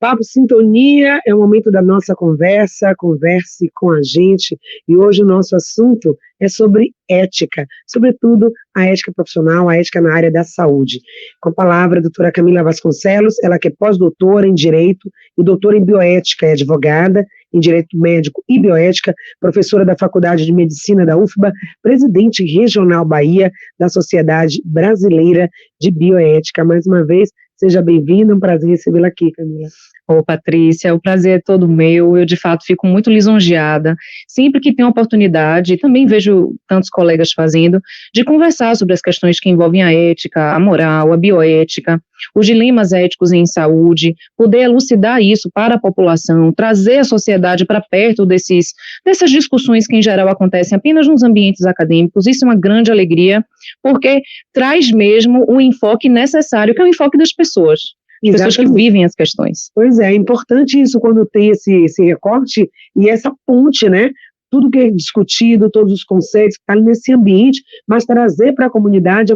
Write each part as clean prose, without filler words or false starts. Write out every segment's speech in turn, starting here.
Papo Sintonia é o momento da nossa conversa, converse com a gente, e hoje o nosso assunto é sobre ética, sobretudo a ética profissional, a ética na área da saúde. Com a palavra a doutora Camila Vasconcelos, ela que é pós-doutora em Direito e doutora em Bioética, é advogada em Direito Médico e Bioética, professora da Faculdade de Medicina da UFBA, presidente regional Bahia da Sociedade Brasileira de Bioética. Mais uma vez, seja bem-vinda, é um prazer recebê-la aqui, Camila. Ô, Patrícia, o prazer é todo meu, eu de fato fico muito lisonjeada, sempre que tenho oportunidade, e também vejo tantos colegas fazendo, de conversar sobre as questões que envolvem a ética, a moral, a bioética, os dilemas éticos em saúde, poder elucidar isso para a população, trazer a sociedade para perto dessas discussões que em geral acontecem apenas nos ambientes acadêmicos. Isso é uma grande alegria, porque traz mesmo o enfoque necessário, que é o enfoque das pessoas. As pessoas que vivem as questões. Pois é importante isso quando tem esse recorte e essa ponte, né? Tudo que é discutido, todos os conceitos que estão nesse ambiente, mas trazer para a comunidade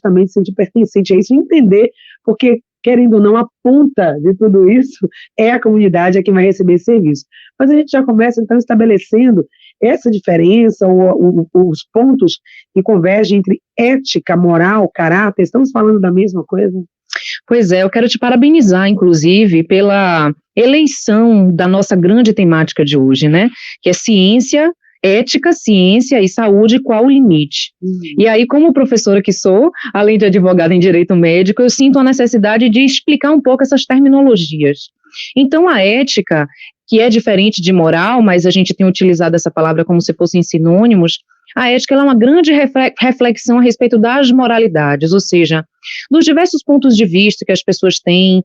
também se sentir pertencente a isso, entender, porque, querendo ou não, a ponta de tudo isso é a comunidade, é quem vai receber esse serviço. Mas a gente já começa, então, estabelecendo essa diferença, os pontos que convergem entre ética, moral, caráter. Estamos falando da mesma coisa? Pois é, eu quero te parabenizar, inclusive, pela eleição da nossa grande temática de hoje, né? Que é ciência, ética, ciência e saúde, qual o limite? E aí, como professora que sou, além de advogada em direito médico, eu sinto a necessidade de explicar um pouco essas terminologias. Então, a ética, que é diferente de moral, mas a gente tem utilizado essa palavra como se fossem sinônimos, a ética ela é uma grande reflexão a respeito das moralidades, ou seja, dos diversos pontos de vista que as pessoas têm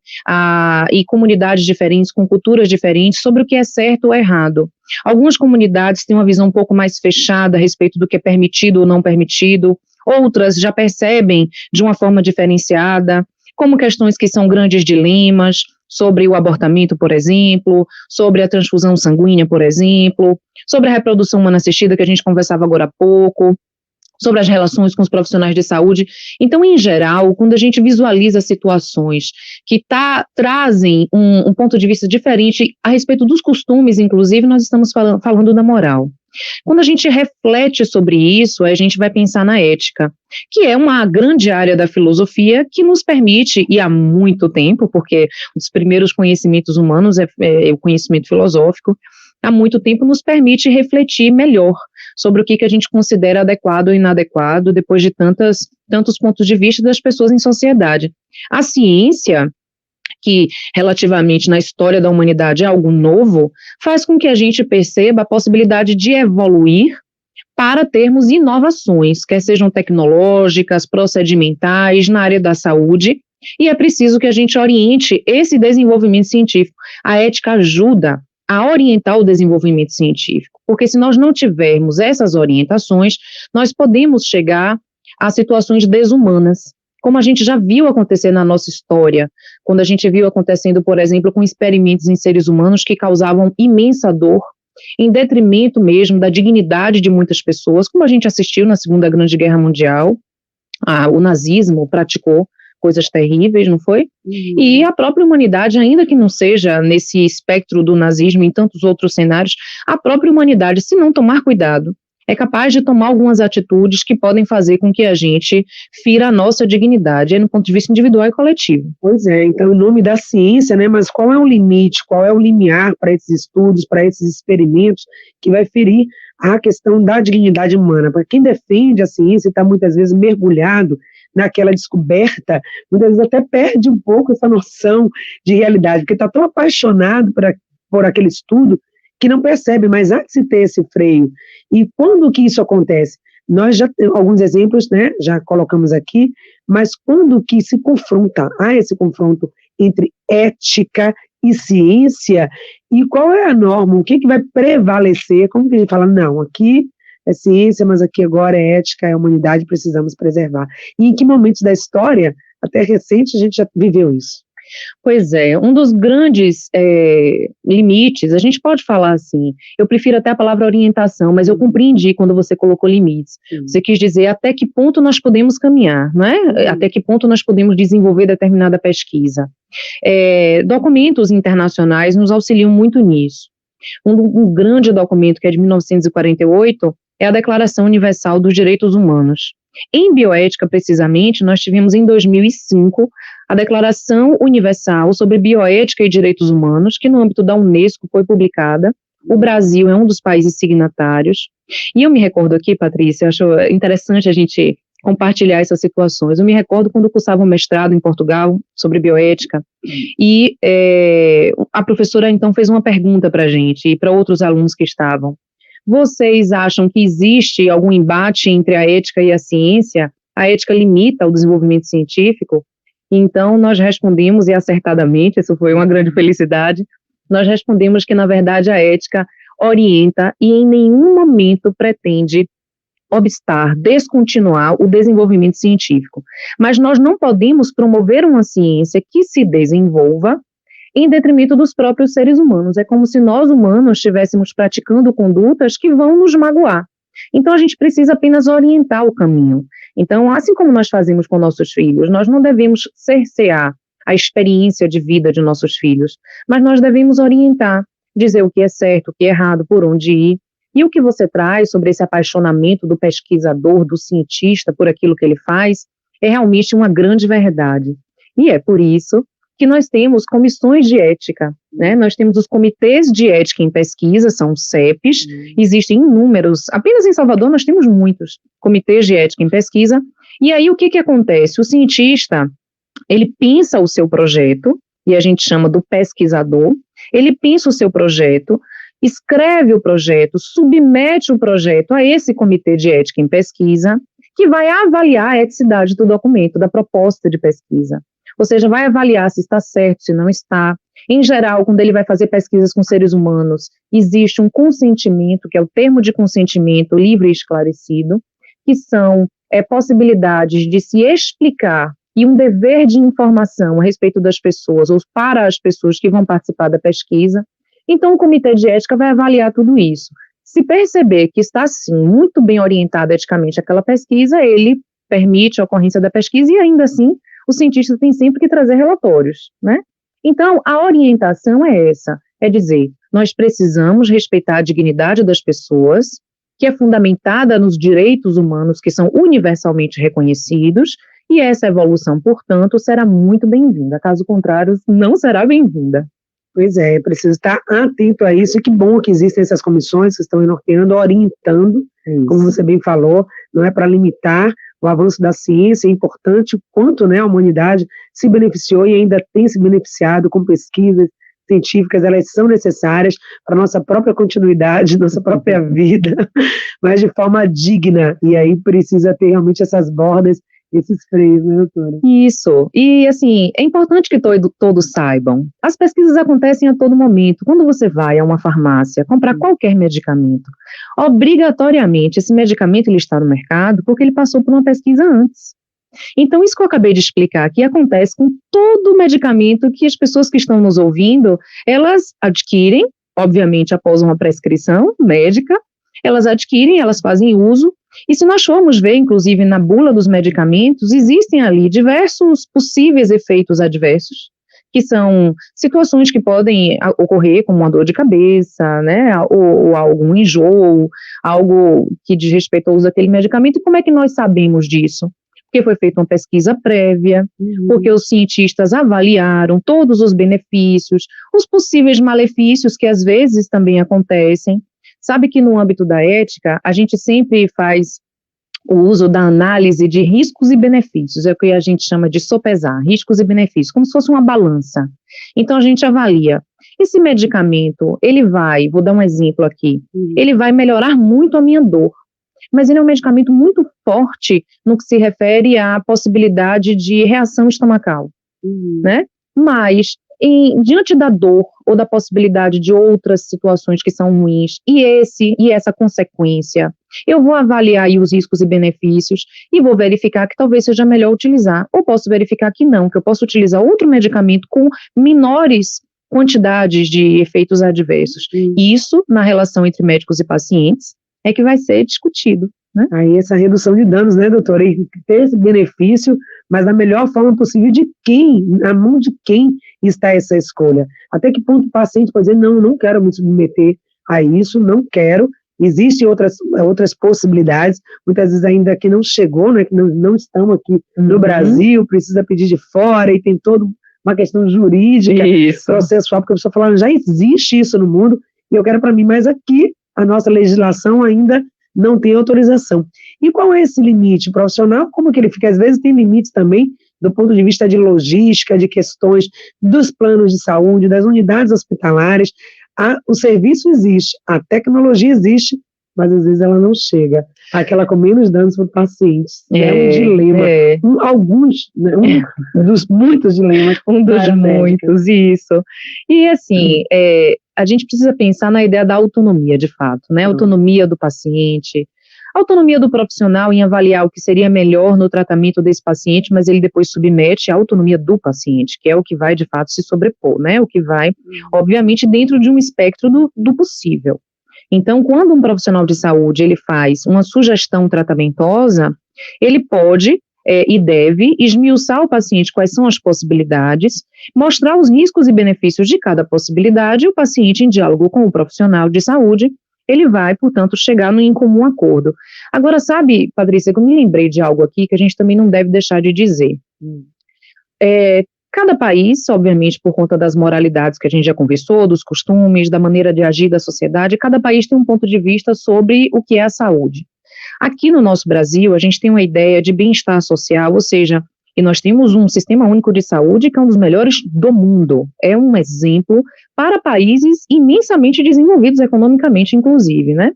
e comunidades diferentes, com culturas diferentes, sobre o que é certo ou errado. Algumas comunidades têm uma visão um pouco mais fechada a respeito do que é permitido ou não permitido, outras já percebem de uma forma diferenciada, como questões que são grandes dilemas, sobre o abortamento, por exemplo, sobre a transfusão sanguínea, por exemplo, sobre a reprodução humana assistida, que a gente conversava agora há pouco, sobre as relações com os profissionais de saúde. Então, em geral, quando a gente visualiza situações que trazem um ponto de vista diferente a respeito dos costumes, inclusive, nós estamos falando da moral. Quando a gente reflete sobre isso, a gente vai pensar na ética, que é uma grande área da filosofia que nos permite, e há muito tempo, porque os primeiros conhecimentos humanos é o conhecimento filosófico, há muito tempo nos permite refletir melhor sobre o que a gente considera adequado ou inadequado, depois de tantos pontos de vista das pessoas em sociedade. A ciência, que relativamente na história da humanidade é algo novo, faz com que a gente perceba a possibilidade de evoluir para termos inovações, quer sejam tecnológicas, procedimentais, na área da saúde, e é preciso que a gente oriente esse desenvolvimento científico. A ética ajuda a orientar o desenvolvimento científico, porque se nós não tivermos essas orientações, nós podemos chegar a situações desumanas, como a gente já viu acontecer na nossa história, quando a gente viu acontecendo, por exemplo, com experimentos em seres humanos que causavam imensa dor, em detrimento mesmo da dignidade de muitas pessoas, como a gente assistiu na Segunda Grande Guerra Mundial, o nazismo praticou coisas terríveis, não foi? E a própria humanidade, ainda que não seja nesse espectro do nazismo, em tantos outros cenários, a própria humanidade, se não tomar cuidado, é capaz de tomar algumas atitudes que podem fazer com que a gente fira a nossa dignidade, no ponto de vista individual e coletivo. Pois é, então, em nome da ciência, né, mas qual é o limite, qual é o limiar para esses estudos, para esses experimentos, que vai ferir a questão da dignidade humana? Porque quem defende a ciência está muitas vezes mergulhado naquela descoberta, muitas vezes até perde um pouco essa noção de realidade, porque está tão apaixonado por aquele estudo, que não percebe, mas há que se ter esse freio. E quando que isso acontece? Nós já temos alguns exemplos, né, já colocamos aqui, mas quando que se confronta, há esse confronto entre ética e ciência, e qual é a norma, o que vai prevalecer, como que a gente fala, não, aqui é ciência, mas aqui agora é ética, é humanidade, precisamos preservar. E em que momentos da história, até recente, a gente já viveu isso? Pois é, um dos grandes limites, a gente pode falar assim, eu prefiro até a palavra orientação, mas eu compreendi quando você colocou limites. Você quis dizer até que ponto nós podemos caminhar, não é? Até que ponto nós podemos desenvolver determinada pesquisa. Documentos internacionais nos auxiliam muito nisso. Um grande documento, que é de 1948, é a Declaração Universal dos Direitos Humanos. Em bioética, precisamente, nós tivemos em 2005 a Declaração Universal sobre Bioética e Direitos Humanos, que no âmbito da Unesco foi publicada. O Brasil é um dos países signatários. E eu me recordo aqui, Patrícia, acho interessante a gente compartilhar essas situações. Eu me recordo quando eu cursava um mestrado em Portugal sobre bioética, e a professora então fez uma pergunta para a gente e para outros alunos que estavam. Vocês acham que existe algum embate entre a ética e a ciência? A ética limita o desenvolvimento científico? Então, nós respondemos, e acertadamente, isso foi uma grande felicidade, nós respondemos que, na verdade, a ética orienta e em nenhum momento pretende obstar, descontinuar o desenvolvimento científico. Mas nós não podemos promover uma ciência que se desenvolva em detrimento dos próprios seres humanos. É como se nós, humanos, estivéssemos praticando condutas que vão nos magoar. Então, a gente precisa apenas orientar o caminho. Então, assim como nós fazemos com nossos filhos, nós não devemos cercear a experiência de vida de nossos filhos, mas nós devemos orientar, dizer o que é certo, o que é errado, por onde ir. E o que você traz sobre esse apaixonamento do pesquisador, do cientista, por aquilo que ele faz, é realmente uma grande verdade. E é por isso que nós temos comissões de ética, né? Nós temos os comitês de ética em pesquisa, são os CEPs, existem inúmeros, apenas em Salvador nós temos muitos comitês de ética em pesquisa, e aí o que acontece? O cientista, ele pensa o seu projeto, e a gente chama do pesquisador, ele pensa o seu projeto, escreve o projeto, submete o projeto a esse comitê de ética em pesquisa, que vai avaliar a eticidade do documento, da proposta de pesquisa. Ou seja, vai avaliar se está certo, se não está. Em geral, quando ele vai fazer pesquisas com seres humanos, existe um consentimento, que é o termo de consentimento livre e esclarecido, que são possibilidades de se explicar e um dever de informação a respeito das pessoas, ou para as pessoas que vão participar da pesquisa. Então, o Comitê de Ética vai avaliar tudo isso. Se perceber que está, sim, muito bem orientada eticamente aquela pesquisa, ele permite a ocorrência da pesquisa e, ainda assim, o cientista tem sempre que trazer relatórios, né? Então, a orientação é essa, é dizer, nós precisamos respeitar a dignidade das pessoas, que é fundamentada nos direitos humanos que são universalmente reconhecidos, e essa evolução, portanto, será muito bem-vinda, caso contrário, não será bem-vinda. Pois é, precisa estar atento a isso, e que bom que existem essas comissões que estão norteando, orientando, como você bem falou, não é para limitar o avanço da ciência, é importante o quanto, né, a humanidade se beneficiou e ainda tem se beneficiado com pesquisas científicas, elas são necessárias para a nossa própria continuidade, nossa própria vida, mas de forma digna, e aí precisa ter realmente essas bordas, esses freios, né, doutora? Isso, e assim, é importante que todos saibam, as pesquisas acontecem a todo momento. Quando você vai a uma farmácia comprar qualquer medicamento, obrigatoriamente esse medicamento ele está no mercado porque ele passou por uma pesquisa antes. Então, isso que eu acabei de explicar aqui acontece com todo medicamento que as pessoas que estão nos ouvindo, elas adquirem, obviamente após uma prescrição médica, elas adquirem, elas fazem uso. E se nós formos ver, inclusive, na bula dos medicamentos, existem ali diversos possíveis efeitos adversos, que são situações que podem ocorrer, como uma dor de cabeça, né, ou algum enjoo, algo que diz respeito ao uso daquele medicamento. E como é que nós sabemos disso? Porque foi feita uma pesquisa prévia, porque os cientistas avaliaram todos os benefícios, os possíveis malefícios que às vezes também acontecem. Sabe que no âmbito da ética, a gente sempre faz o uso da análise de riscos e benefícios, é o que a gente chama de sopesar, riscos e benefícios, como se fosse uma balança. Então, a gente avalia, esse medicamento, ele vai, vou dar um exemplo aqui, ele vai melhorar muito a minha dor, mas ele é um medicamento muito forte no que se refere à possibilidade de reação estomacal, né? Mas, diante da dor ou da possibilidade de outras situações que são ruins, e essa consequência eu vou avaliar aí os riscos e benefícios e vou verificar que talvez seja melhor utilizar, ou posso verificar que não, que eu posso utilizar outro medicamento com menores quantidades de efeitos adversos. Isso, na relação entre médicos e pacientes, é que vai ser discutido, né? Aí essa redução de danos, né, doutora? E ter esse benefício, mas da melhor forma possível de quem, na mão de quem está essa escolha. Até que ponto o paciente pode dizer, não quero me submeter a isso, não quero. Existem outras possibilidades, muitas vezes ainda que não chegou, né, que não estão aqui no Brasil, precisa pedir de fora e tem toda uma questão jurídica, processual, porque a pessoa fala, já existe isso no mundo, e eu quero para mim, mas aqui a nossa legislação ainda não tem autorização. E qual é esse limite profissional? Como que ele fica? Às vezes tem limites também do ponto de vista de logística, de questões dos planos de saúde, das unidades hospitalares. O serviço existe, a tecnologia existe, mas às vezes ela não chega. Aquela com menos danos para o paciente. É um dilema. Um dos muitos dilemas. Um dos muitos, isso. E assim, a gente precisa pensar na ideia da autonomia, de fato, né? Autonomia do paciente, autonomia do profissional em avaliar o que seria melhor no tratamento desse paciente, mas ele depois submete à autonomia do paciente, que é o que vai, de fato, se sobrepor, né? O que vai, obviamente, dentro de um espectro do possível. Então, quando um profissional de saúde, ele faz uma sugestão tratamentosa, ele pode e deve esmiuçar o paciente quais são as possibilidades, mostrar os riscos e benefícios de cada possibilidade, e o paciente, em diálogo com o profissional de saúde, ele vai, portanto, chegar em comum acordo. Agora, sabe, Patrícia, que eu me lembrei de algo aqui que a gente também não deve deixar de dizer. Cada país, obviamente, por conta das moralidades que a gente já conversou, dos costumes, da maneira de agir da sociedade, cada país tem um ponto de vista sobre o que é a saúde. Aqui no nosso Brasil, a gente tem uma ideia de bem-estar social, ou seja, e nós temos um sistema único de saúde que é um dos melhores do mundo. É um exemplo para países imensamente desenvolvidos economicamente, inclusive, né?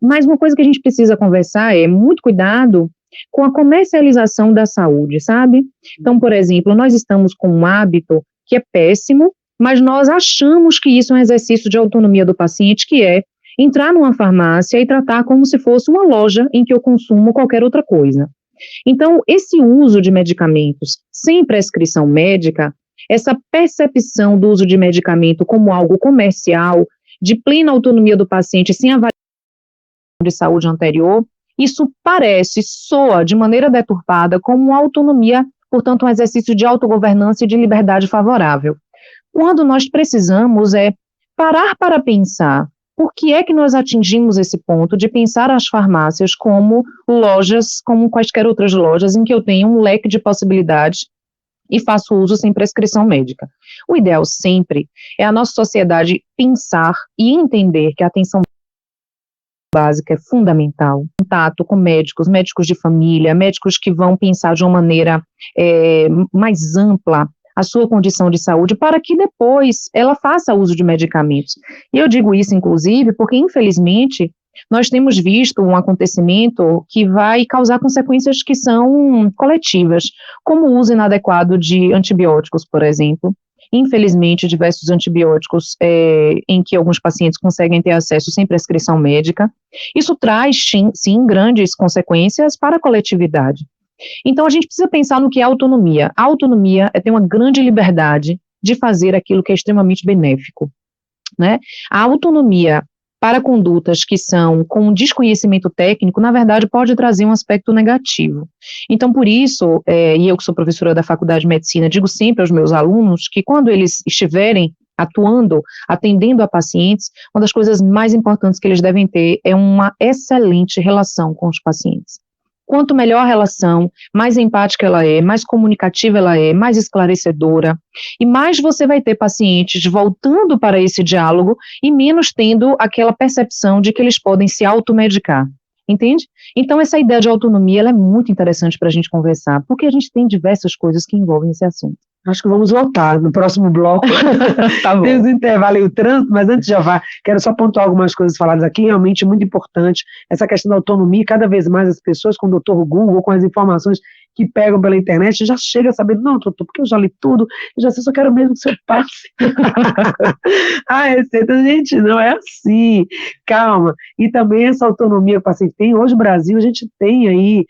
Mas uma coisa que a gente precisa conversar é muito cuidado com a comercialização da saúde, sabe? Então, por exemplo, nós estamos com um hábito que é péssimo, mas nós achamos que isso é um exercício de autonomia do paciente, que é entrar numa farmácia e tratar como se fosse uma loja em que eu consumo qualquer outra coisa. Então, esse uso de medicamentos sem prescrição médica, essa percepção do uso de medicamento como algo comercial, de plena autonomia do paciente, sem avaliação de saúde anterior, isso soa de maneira deturpada como uma autonomia, portanto, um exercício de autogovernança e de liberdade favorável. Quando nós precisamos parar para pensar por que é que nós atingimos esse ponto de pensar as farmácias como lojas, como quaisquer outras lojas, em que eu tenho um leque de possibilidades e faço uso sem prescrição médica. O ideal sempre é a nossa sociedade pensar e entender que a atenção básica é fundamental, contato com médicos de família, médicos que vão pensar de uma maneira mais ampla a sua condição de saúde, para que depois ela faça uso de medicamentos. E eu digo isso, inclusive, porque, infelizmente, nós temos visto um acontecimento que vai causar consequências que são coletivas, como o uso inadequado de antibióticos, por exemplo. Infelizmente, diversos antibióticos em que alguns pacientes conseguem ter acesso sem prescrição médica. Isso traz, sim, grandes consequências para a coletividade. Então, a gente precisa pensar no que é autonomia. A autonomia é ter uma grande liberdade de fazer aquilo que é extremamente benéfico, né? A autonomia para condutas que são com desconhecimento técnico, na verdade, pode trazer um aspecto negativo. Então, por isso, e eu que sou professora da Faculdade de Medicina, digo sempre aos meus alunos que quando eles estiverem atuando, atendendo a pacientes, uma das coisas mais importantes que eles devem ter é uma excelente relação com os pacientes. Quanto melhor a relação, mais empática ela é, mais comunicativa ela é, mais esclarecedora, e mais você vai ter pacientes voltando para esse diálogo e menos tendo aquela percepção de que eles podem se automedicar, entende? Então, essa ideia de autonomia ela é muito interessante para a gente conversar, porque a gente tem diversas coisas que envolvem esse assunto. Acho que vamos voltar no próximo bloco. Tá bom. Temos o intervalo e o trânsito, mas antes já vai, quero só pontuar algumas coisas faladas aqui, realmente muito importante, essa questão da autonomia, cada vez mais as pessoas com o Dr. Google, com as informações que pegam pela internet já chega sabendo, não, doutor, porque eu já li tudo, eu já sei, só quero mesmo que o senhor passe. A receita, gente, não é assim, calma. E também essa autonomia que o paciente tem, hoje no Brasil a gente tem aí,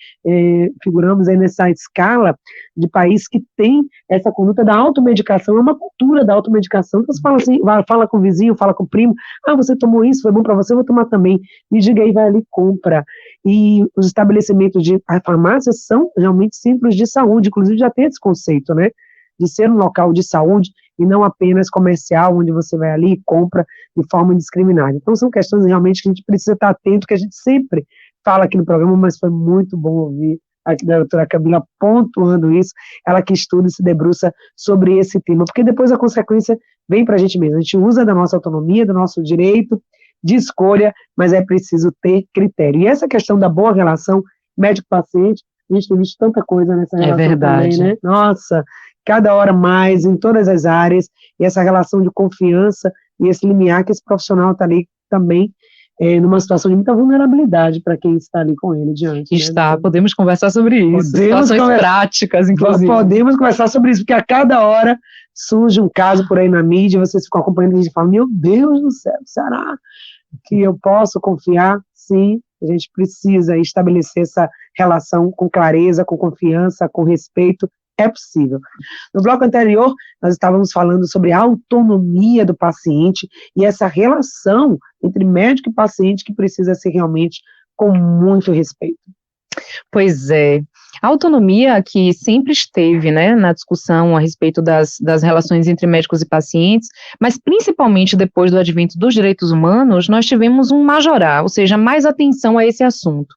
figuramos aí nessa escala de país que tem essa conduta da automedicação, é uma cultura da automedicação, então você fala assim, fala com o vizinho, fala com o primo, você tomou isso, foi bom para você, eu vou tomar também, me diga aí, vai ali, compra. E os estabelecimentos de farmácias são realmente centros de saúde, inclusive já tem esse conceito, né, de ser um local de saúde e não apenas comercial, onde você vai ali e compra de forma indiscriminada. Então são questões realmente que a gente precisa estar atento, que a gente sempre fala aqui no programa, mas foi muito bom ouvir aqui da doutora Camila pontuando isso, ela que estuda e se debruça sobre esse tema, porque depois a consequência vem para a gente mesmo, a gente usa da nossa autonomia, do nosso direito de escolha, mas é preciso ter critério. E essa questão da boa relação médico-paciente, a gente tem visto tanta coisa nessa relação também, né? Nossa, cada hora mais, em todas as áreas, e essa relação de confiança e esse limiar que esse profissional está ali também numa situação de muita vulnerabilidade para quem está ali com ele diante. Está, né? Podemos conversar sobre isso, situações práticas, inclusive. Podemos conversar sobre isso, porque a cada hora surge um caso por aí na mídia, vocês ficam acompanhando e a gente fala, meu Deus do céu, será que eu posso confiar? Sim, a gente precisa estabelecer essa relação com clareza, com confiança, com respeito, é possível. No bloco anterior, nós estávamos falando sobre a autonomia do paciente e essa relação entre médico e paciente que precisa ser realmente com muito respeito. Pois é, a autonomia que sempre esteve, né, na discussão a respeito das relações entre médicos e pacientes, mas principalmente depois do advento dos direitos humanos, nós tivemos um majorar, ou seja, mais atenção a esse assunto.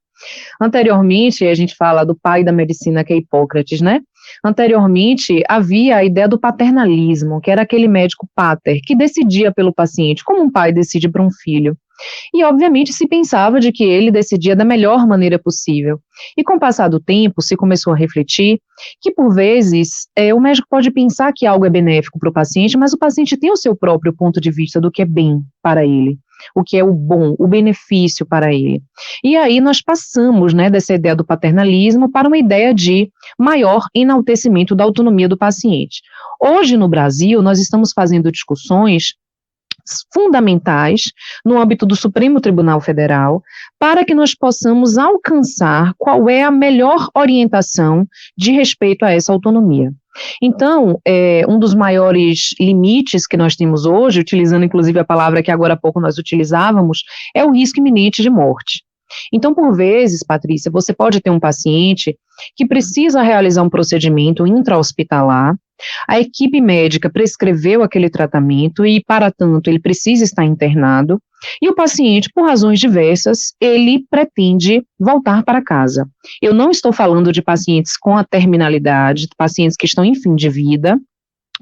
Anteriormente, a gente fala do pai da medicina, que é Hipócrates, né? Anteriormente, havia a ideia do paternalismo, que era aquele médico pater, que decidia pelo paciente, como um pai decide para um filho. E, obviamente, se pensava de que ele decidia da melhor maneira possível. E, com o passar do tempo, se começou a refletir que, por vezes, o médico pode pensar que algo é benéfico para o paciente, mas o paciente tem o seu próprio ponto de vista do que é bem para ele, o que é o bom, o benefício para ele. E aí nós passamos, né, dessa ideia do paternalismo para uma ideia de maior enaltecimento da autonomia do paciente. Hoje, no Brasil, nós estamos fazendo discussões fundamentais no âmbito do Supremo Tribunal Federal para que nós possamos alcançar qual é a melhor orientação de respeito a essa autonomia. Então, um dos maiores limites que nós temos hoje, utilizando inclusive a palavra que agora há pouco nós utilizávamos, é o risco iminente de morte. Então, por vezes, Patrícia, você pode ter um paciente que precisa realizar um procedimento intra-hospitalar, a equipe médica prescreveu aquele tratamento e, para tanto, ele precisa estar internado, e o paciente, por razões diversas, ele pretende voltar para casa. Eu não estou falando de pacientes com a terminalidade, pacientes que estão em fim de vida,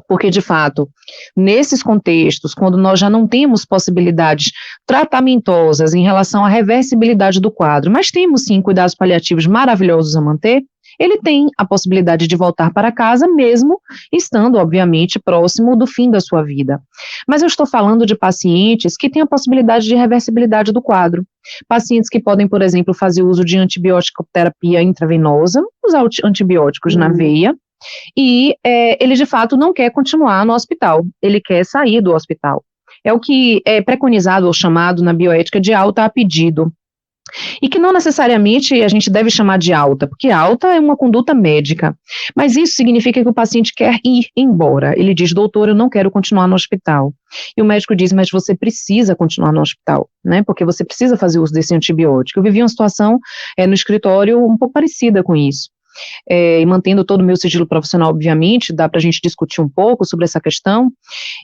porque, de fato, nesses contextos, quando nós já não temos possibilidades tratamentosas em relação à reversibilidade do quadro, mas temos, sim, cuidados paliativos maravilhosos a manter, ele tem a possibilidade de voltar para casa, mesmo estando, obviamente, próximo do fim da sua vida. Mas eu estou falando de pacientes que têm a possibilidade de reversibilidade do quadro. Pacientes que podem, por exemplo, fazer uso de antibiótico-terapia intravenosa, usar antibióticos na veia, e ele, de fato, não quer continuar no hospital, ele quer sair do hospital. É o que é preconizado ou chamado na bioética de alta a pedido. E que não necessariamente a gente deve chamar de alta, porque alta é uma conduta médica, mas isso significa que o paciente quer ir embora. Ele diz, doutor, eu não quero continuar no hospital. E o médico diz, mas você precisa continuar no hospital, né, porque você precisa fazer uso desse antibiótico. Eu vivi uma situação no escritório um pouco parecida com isso. E mantendo todo o meu sigilo profissional, obviamente, dá para a gente discutir um pouco sobre essa questão,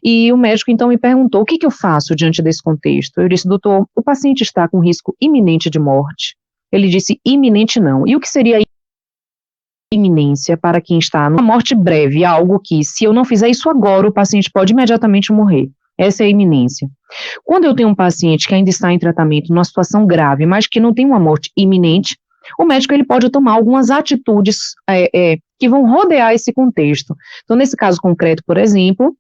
e o médico então me perguntou, o que eu faço diante desse contexto? Eu disse, doutor, o paciente está com risco iminente de morte? Ele disse, iminente não. E o que seria iminência para quem está numa morte breve? Algo que, se eu não fizer isso agora, o paciente pode imediatamente morrer. Essa é a iminência. Quando eu tenho um paciente que ainda está em tratamento, numa situação grave, mas que não tem uma morte iminente, o médico ele pode tomar algumas atitudes que vão rodear esse contexto. Então, nesse caso concreto, por exemplo,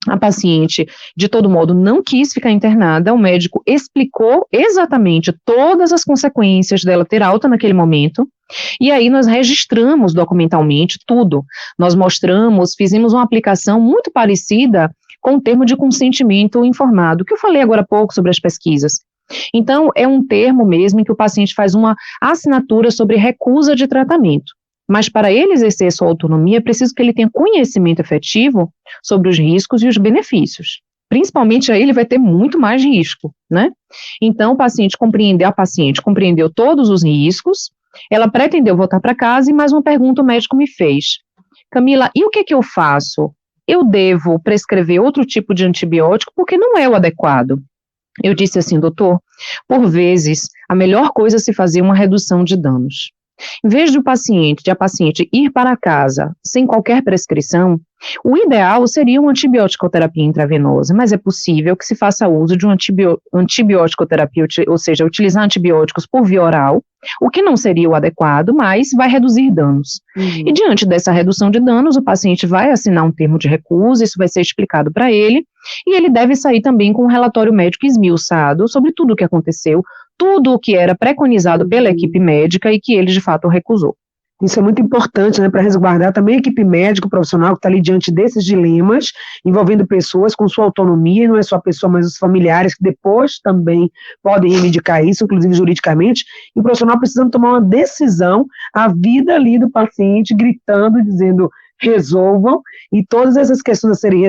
A paciente, de todo modo, não quis ficar internada, o médico explicou exatamente todas as consequências dela ter alta naquele momento, e aí nós registramos documentalmente tudo. Nós mostramos, fizemos uma aplicação muito parecida com o termo de consentimento informado, que eu falei agora há pouco sobre as pesquisas. Então, é um termo mesmo em que o paciente faz uma assinatura sobre recusa de tratamento. Mas para ele exercer sua autonomia, é preciso que ele tenha conhecimento efetivo sobre os riscos e os benefícios. Principalmente aí ele vai ter muito mais risco, né? Então, a paciente compreendeu todos os riscos, ela pretendeu voltar para casa e mais uma pergunta o médico me fez. Camila, e o que eu faço? Eu devo prescrever outro tipo de antibiótico porque não é o adequado. Eu disse assim, doutor, por vezes, a melhor coisa é se fazer uma redução de danos. Em vez de a paciente ir para casa sem qualquer prescrição, o ideal seria uma antibiótico-terapia intravenosa, mas é possível que se faça uso de uma antibiótico-terapia, ou seja, utilizar antibióticos por via oral, o que não seria o adequado, mas vai reduzir danos. E diante dessa redução de danos, o paciente vai assinar um termo de recusa, isso vai ser explicado para ele, e ele deve sair também com um relatório médico esmiuçado sobre tudo o que aconteceu, tudo o que era preconizado pela equipe médica e que ele, de fato, recusou. Isso é muito importante, né, para resguardar também a equipe médica, profissional que está ali diante desses dilemas, envolvendo pessoas com sua autonomia, não é só a pessoa, mas os familiares que depois também podem reivindicar isso, inclusive juridicamente, e o profissional precisando tomar uma decisão, a vida ali do paciente gritando, dizendo resolvam, e todas essas questões a serem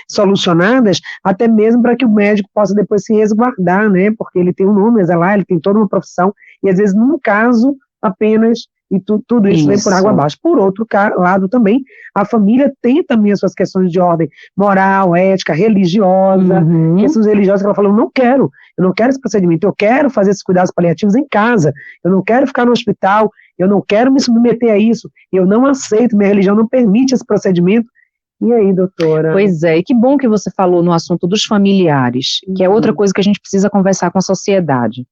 solucionadas, até mesmo para que o médico possa depois se resguardar, né, porque ele tem um nome, ele tem toda uma profissão, e às vezes num caso apenas, e tudo isso vem por água abaixo. Por outro lado também, a família tem também as suas questões de ordem moral, ética, religiosa, questões religiosas que ela fala, eu não quero esse procedimento, eu quero fazer esses cuidados paliativos em casa, eu não quero ficar no hospital, eu não quero me submeter a isso, eu não aceito, minha religião não permite esse procedimento. E aí, doutora? Pois é, e que bom que você falou no assunto dos familiares, que é outra coisa que a gente precisa conversar com a sociedade.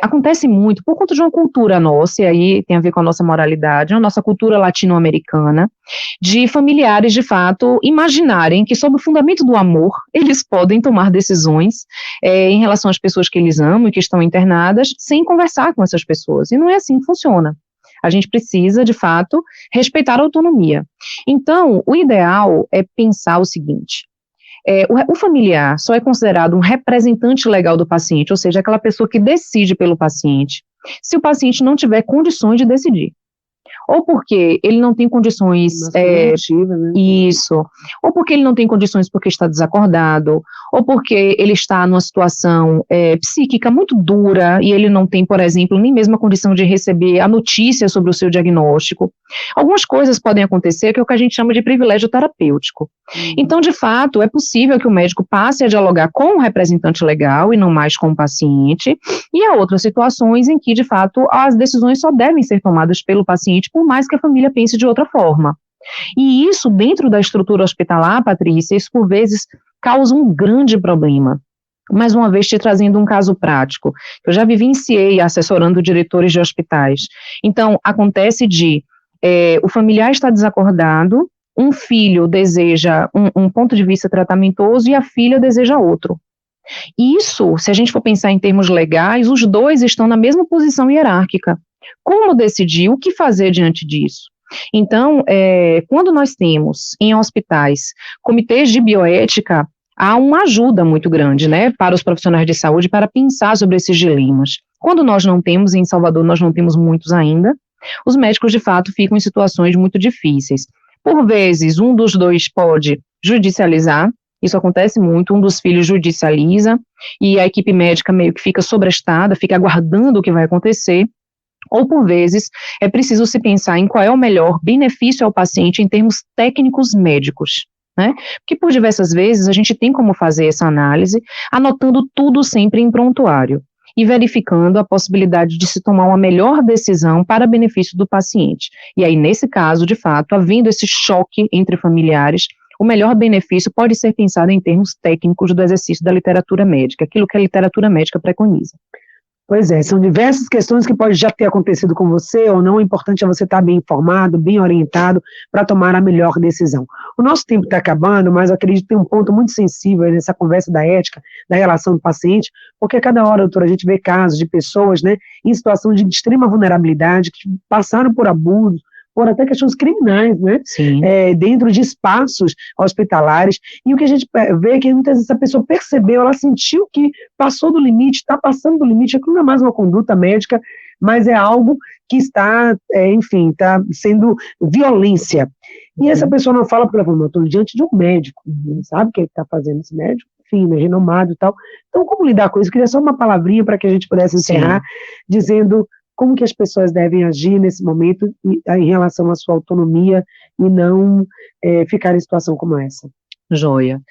Acontece muito, por conta de uma cultura nossa, e aí tem a ver com a nossa moralidade, a nossa cultura latino-americana, de familiares, de fato, imaginarem que, sob o fundamento do amor, eles podem tomar decisões em relação às pessoas que eles amam e que estão internadas, sem conversar com essas pessoas, e não é assim que funciona. A gente precisa, de fato, respeitar a autonomia. Então, o ideal é pensar o seguinte: o familiar só é considerado um representante legal do paciente, ou seja, aquela pessoa que decide pelo paciente, se o paciente não tiver condições de decidir. Ou porque ele não tem condições, né? Isso, ou porque ele não tem condições porque está desacordado, ou porque ele está numa situação psíquica muito dura e ele não tem, por exemplo, nem mesmo a condição de receber a notícia sobre o seu diagnóstico. Algumas coisas podem acontecer que é o que a gente chama de privilégio terapêutico. Então, de fato, é possível que o médico passe a dialogar com o representante legal e não mais com o paciente, e há outras situações em que, de fato, as decisões só devem ser tomadas pelo paciente, por mais que a família pense de outra forma. E isso, dentro da estrutura hospitalar, Patrícia, isso por vezes causa um grande problema. Mais uma vez te trazendo um caso prático, eu já vivenciei assessorando diretores de hospitais. Então, acontece o familiar está desacordado, um filho deseja um ponto de vista tratamentoso e a filha deseja outro. Isso, se a gente for pensar em termos legais, os dois estão na mesma posição hierárquica. Como decidir o que fazer diante disso? Então, quando nós temos em hospitais comitês de bioética, há uma ajuda muito grande, né, para os profissionais de saúde para pensar sobre esses dilemas. Quando nós não temos, em Salvador nós não temos muitos ainda, os médicos de fato ficam em situações muito difíceis. Por vezes, um dos dois pode judicializar, isso acontece muito, um dos filhos judicializa e a equipe médica meio que fica sobrestada, fica aguardando o que vai acontecer. Ou, por vezes, é preciso se pensar em qual é o melhor benefício ao paciente em termos técnicos médicos, né? Porque, por diversas vezes, a gente tem como fazer essa análise, anotando tudo sempre em prontuário e verificando a possibilidade de se tomar uma melhor decisão para benefício do paciente. E aí, nesse caso, de fato, havendo esse choque entre familiares, o melhor benefício pode ser pensado em termos técnicos do exercício da literatura médica, aquilo que a literatura médica preconiza. Pois é, são diversas questões que pode já ter acontecido com você ou não. O importante é você estar bem informado, bem orientado para tomar a melhor decisão. O nosso tempo está acabando, mas eu acredito que tem um ponto muito sensível aí nessa conversa da ética, da relação do paciente, porque a cada hora, doutora, a gente vê casos de pessoas, né, em situação de extrema vulnerabilidade, que passaram por abusos, por até questões criminais, né, dentro de espaços hospitalares, e o que a gente vê é que muitas vezes a pessoa percebeu, ela sentiu que passou do limite, está passando do limite, aquilo não é mais uma conduta médica, mas é algo que está, enfim, está sendo violência. E essa pessoa não fala porque ela fala, eu estou diante de um médico, ele sabe o que ele está fazendo, esse médico, enfim, né, renomado e tal. Então, como lidar com isso? Eu queria só uma palavrinha para que a gente pudesse encerrar, dizendo como que as pessoas devem agir nesse momento em relação à sua autonomia e não ficar em situação como essa. Joia.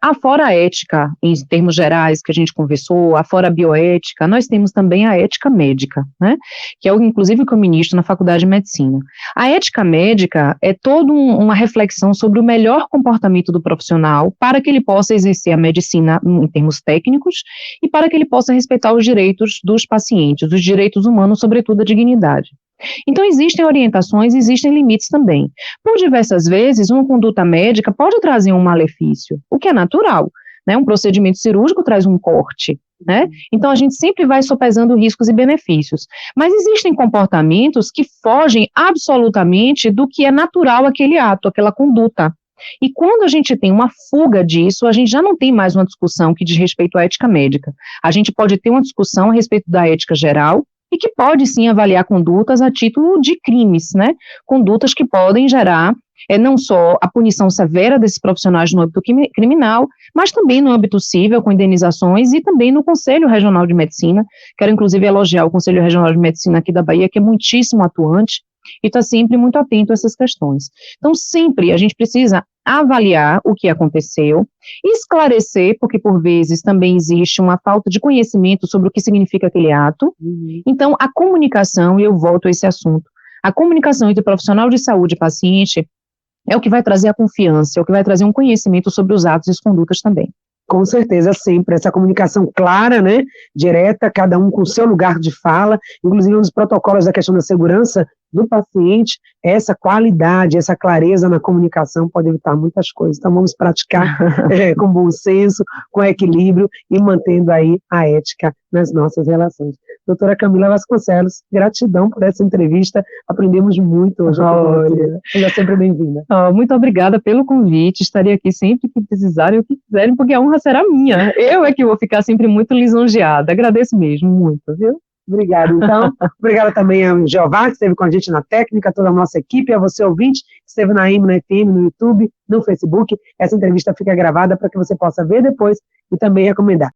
Afora a ética, em termos gerais, que a gente conversou, afora a bioética, nós temos também a ética médica, né, que é inclusive o que eu ministro na Faculdade de Medicina. A ética médica é toda uma reflexão sobre o melhor comportamento do profissional para que ele possa exercer a medicina em termos técnicos e para que ele possa respeitar os direitos dos pacientes, os direitos humanos, sobretudo a dignidade. Então, existem orientações, existem limites também. Por diversas vezes, uma conduta médica pode trazer um malefício, o que é natural, né? Um procedimento cirúrgico traz um corte, né? Então, a gente sempre vai sopesando riscos e benefícios. Mas existem comportamentos que fogem absolutamente do que é natural aquele ato, aquela conduta. E quando a gente tem uma fuga disso, a gente já não tem mais uma discussão que diz respeito à ética médica. A gente pode ter uma discussão a respeito da ética geral, e que pode sim avaliar condutas a título de crimes, né? Condutas que podem gerar não só a punição severa desses profissionais no âmbito criminal, mas também no âmbito civil, com indenizações, e também no Conselho Regional de Medicina. Quero inclusive elogiar o Conselho Regional de Medicina aqui da Bahia, que é muitíssimo atuante e está sempre muito atento a essas questões. Então, sempre a gente precisa avaliar o que aconteceu, esclarecer, porque por vezes também existe uma falta de conhecimento sobre o que significa aquele ato. Então, a comunicação, e eu volto a esse assunto, a comunicação entre profissional de saúde e paciente é o que vai trazer a confiança, é o que vai trazer um conhecimento sobre os atos e as condutas também. Com certeza, sempre. Essa comunicação clara, né, direta, cada um com o seu lugar de fala, inclusive um dos protocolos da questão da segurança do paciente, essa qualidade, essa clareza na comunicação pode evitar muitas coisas. Então, vamos praticar com bom senso, com equilíbrio e mantendo aí a ética nas nossas relações. Doutora Camila Vasconcelos, gratidão por essa entrevista, aprendemos muito hoje. Seja sempre bem-vinda. Muito obrigada pelo convite, estarei aqui sempre que precisarem, o que quiserem, porque a honra será minha. Eu é que vou ficar sempre muito lisonjeada. Agradeço mesmo, muito, viu? Obrigada, então. Obrigada também ao Jeová, que esteve com a gente na técnica, toda a nossa equipe, a você, ouvinte, que esteve na AM, na FM, no YouTube, no Facebook. Essa entrevista fica gravada para que você possa ver depois e também recomendar.